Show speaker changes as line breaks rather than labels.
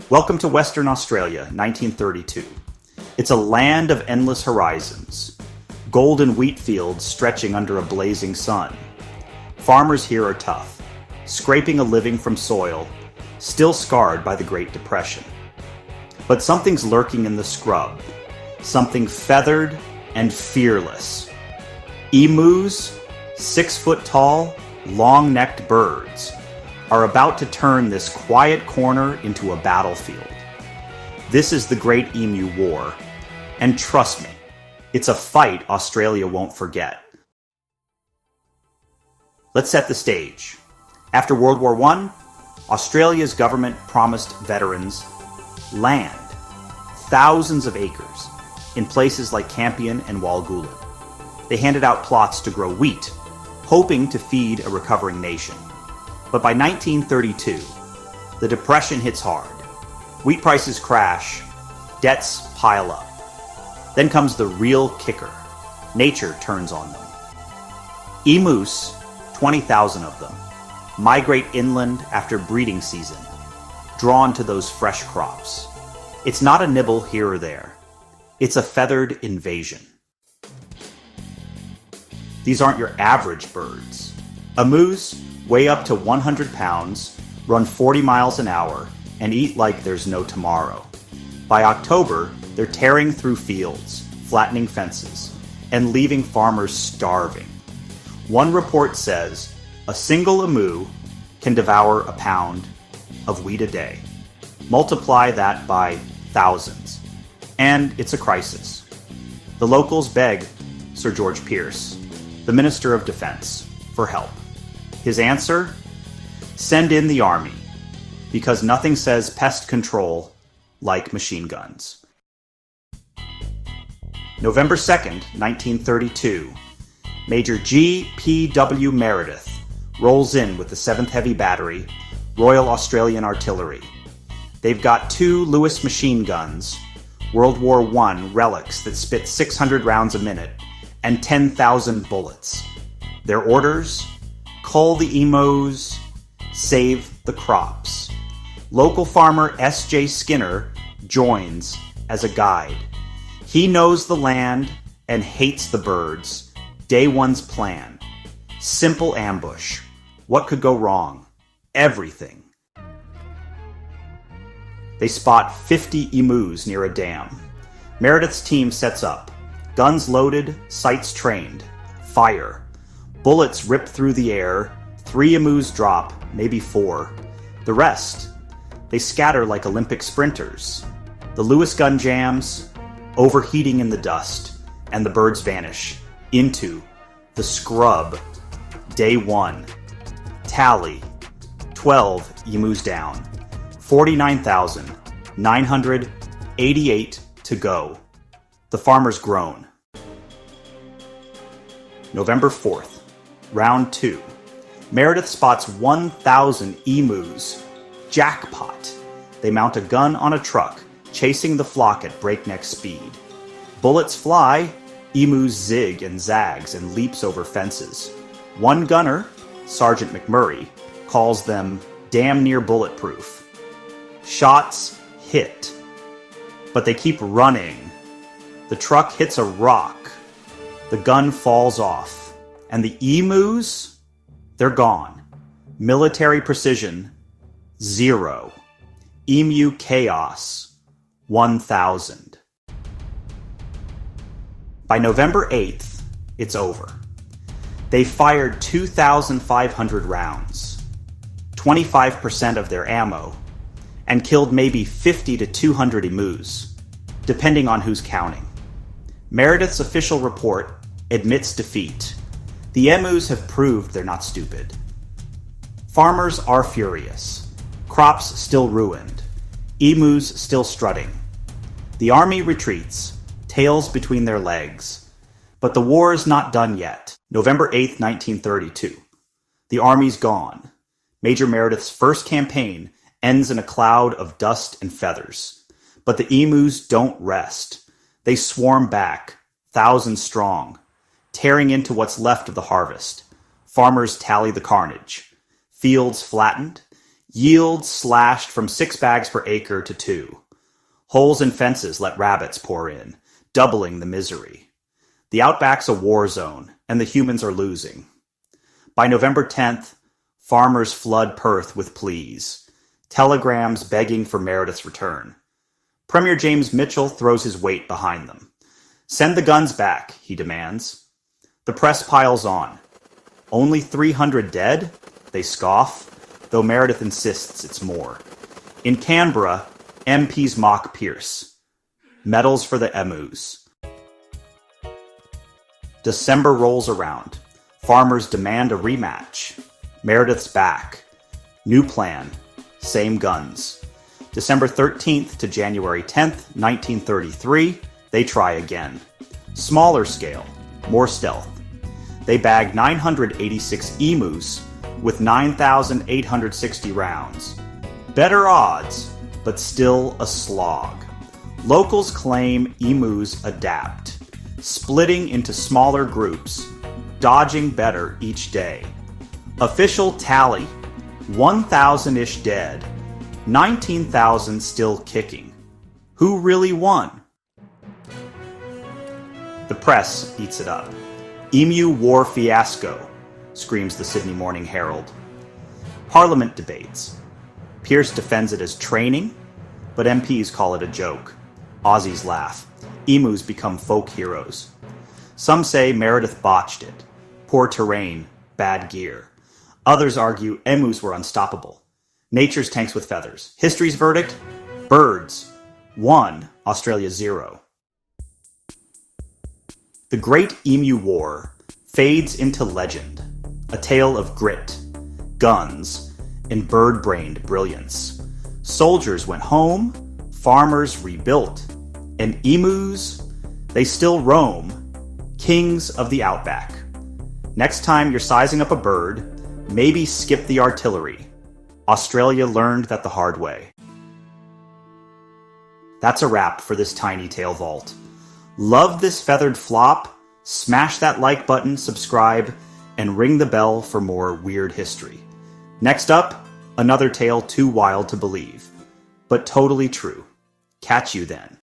Welcome to Western Australia, 1932. It's a land of endless horizons. Golden wheat fields stretching under a blazing sun. Farmers here are tough, scraping a living from soil, still scarred by the Great Depression. But something's lurking in the scrub, something feathered and fearless. Emus, 6 foot tall, long-necked birds, are about to turn this quiet corner into a battlefield. This is the Great Emu War, and trust me, it's a fight Australia won't forget. Let's set the stage. After World War I, Australia's government promised veterans land, thousands of acres, in places like Campion and Walgoolan. They handed out plots to grow wheat, hoping to feed a recovering nation. But by 1932, the Depression hits hard. Wheat prices crash, debts pile up. Then comes the real kicker. Nature turns on them. Emus, 20,000 of them, migrate inland after breeding season, drawn to those fresh crops. It's not a nibble here or there. It's a feathered invasion. These aren't your average birds. Emus weigh up to 100 pounds, run 40 miles an hour, and eat like there's no tomorrow. By October, they're tearing through fields, flattening fences, and leaving farmers starving. One report says a single emu can devour a pound of wheat a day. Multiply that by thousands, and it's a crisis. The locals beg Sir George Pearce, the Minister of Defense, for help. His answer? Send in the army, because nothing says pest control like machine guns. November 2nd, 1932, Major G.P.W. Meredith rolls in with the 7th Heavy Battery, Royal Australian Artillery. They've got 2 Lewis machine guns, World War I relics that spit 600 rounds a minute, and 10,000 bullets. Their orders? Cull the emus, save the crops. Local farmer S.J. Skinner joins as a guide. He knows the land and hates the birds. Day one's plan. Simple ambush. What could go wrong? Everything. They spot 50 emus near a dam. Meredith's team sets up. Guns loaded, sights trained. Fire. Bullets rip through the air, 3 emus drop, maybe 4. The rest, they scatter like Olympic sprinters. The Lewis gun jams, overheating in the dust, and the birds vanish into the scrub. Day 1. Tally, 12 emus down, 49,988 to go. The farmers groan. November 4th. Round 2. Meredith spots 1,000 emus. Jackpot. They mount a gun on a truck, chasing the flock at breakneck speed. Bullets fly, emus zig and zags and leaps over fences. One gunner, Sergeant McMurray, calls them damn near bulletproof. Shots hit, but they keep running. The truck hits a rock. The gun falls off. And the emus? They're gone. Military precision, 0. Emu chaos, 1,000. By November 8th, it's over. They fired 2,500 rounds, 25% of their ammo, and killed maybe 50 to 200 emus, depending on who's counting. Meredith's official report admits defeat. The emus have proved they're not stupid. Farmers are furious. Crops still ruined. Emus still strutting. The army retreats, tails between their legs. But the war is not done yet. November 8th, 1932. The army's gone. Major Meredith's first campaign ends in a cloud of dust and feathers. But the emus don't rest. They swarm back, thousands strong, tearing into what's left of the harvest. Farmers tally the carnage. Fields flattened, Yields slashed from 6 bags per acre to 2. Holes in fences let rabbits pour in, doubling the misery. The outback's a war zone, and the humans are losing. By November 10th, farmers flood Perth with pleas, telegrams begging for Meredith's return. Premier James Mitchell throws his weight behind them. Send the guns back, he demands. The press piles on. Only 300 dead? They scoff, though Meredith insists it's more. In Canberra, MPs mock Pierce. Medals for the emus. December rolls around. Farmers demand a rematch. Meredith's back. New plan. Same guns. December 13th to January 10th, 1933, they try again. Smaller scale. More stealth. They bag 986 emus with 9,860 rounds. Better odds, but still a slog. Locals claim emus adapt, splitting into smaller groups, dodging better each day. Official tally, 1,000-ish dead, 19,000 still kicking. Who really won? The press eats it up. Emu War fiasco, screams the Sydney Morning Herald. Parliament debates. Pierce defends it as training, but MPs call it a joke. Aussies laugh. Emus become folk heroes. Some say Meredith botched it. Poor terrain, bad gear. Others argue emus were unstoppable. Nature's tanks with feathers. History's verdict? Birds. 1, Australia 0. The Great Emu War fades into legend, a tale of grit, guns, and bird-brained brilliance. Soldiers went home, farmers rebuilt, and emus, they still roam, kings of the outback. Next time you're sizing up a bird, maybe skip the artillery. Australia learned that the hard way. That's a wrap for this TinyTale Vault. Love this feathered flop? Smash that like button, subscribe, and ring the bell for more weird history. Next up, another tale too wild to believe, but totally true. Catch you then.